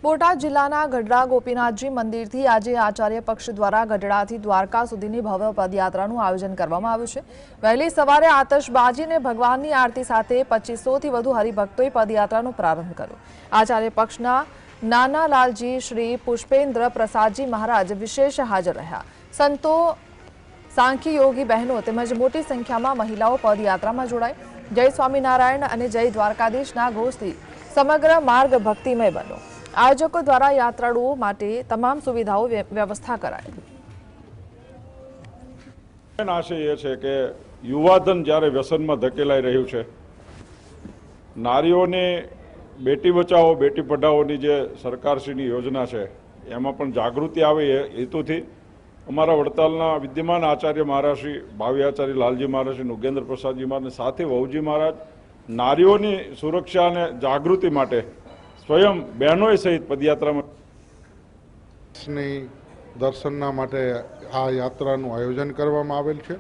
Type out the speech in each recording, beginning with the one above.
બોટાદ જિલ્લાના ગઢડા ગોપીનાથજી મંદિરથી આજે આચાર્ય પક્ષ દ્વારા ગઢડાથી દ્વારકા સુધીની ભવ્ય પદયાત્રાનું આયોજન કરવામાં આવ્યું છે। વહેલી સવારે આતશબાજી અને ભગવાનની આરતી સાથે 2500થી વધુ હરિભક્તોએ પદયાત્રાનો પ્રારંભ કર્યો। આચાર્ય પક્ષના નાનાલાલજી શ્રી પુષ્પેન્દ્ર પ્રસાદજી મહારાજ વિશેષ હાજર રહ્યા। સંતો, સાંખ્ય યોગી બહેનો તેમજ મોટી સંખ્યામાં મહિલાઓ પદયાત્રામાં જોડાઈ। જય સ્વામિનારાયણ અને જય દ્વારકાધીશના ઘોષથી સમગ્ર માર્ગ ભક્તિમય બન્યો। आयोजकों द्वारा यात्राळुओं माटे तमाम सुविधाओं व्यवस्था कराई। आशय ए छे के युवाधन ज्यारे व्यसन में धकेलाई रह्युं छे, नारीओने बेटी बचाओ बेटी पढ़ाओनी जे सरकारश्रीनी योजना छे एमां पण जागृति आवे ए हेतुथी अमारा वडतालना विद्यमान आचार्य महाराज श्री भावी आचार्य लालजी महाराज श्री नुगेन्द्र प्रसादजी महाराज साथे वहुजी महाराज नारीओनी सुरक्षा अने जागृति माटे स्वयं बहनों सहित पदयात्रा में दर्शनना माटे आ यात्रानुं आयोजन करवामां आवेल छे।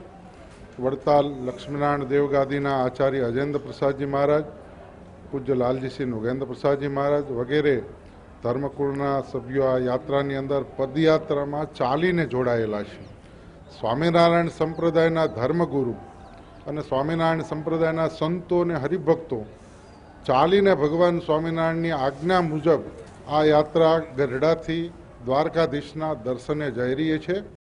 वडताल लक्ष्मीनारायण देवगादीना आचार्य अजेन्द्र प्रसादजी महाराज, पूज्य लालजी श्री नुगेन्द्र प्रसादजी महाराज वगैरे धर्मकुळना सभ्यो आ यात्रानी अंदर पदयात्रामां चालीने जोडायेला छे। स्वामीनारायण संप्रदायना धर्मगुरु अने स्वामीनारायण संप्रदायना संतो ने हरिभक्तो चालीने भगवान स्वामीनारायणनी आज्ञा मुजब आ यात्रा गढ़डाथी द्वारकाधीशना दर्शने जई रही है।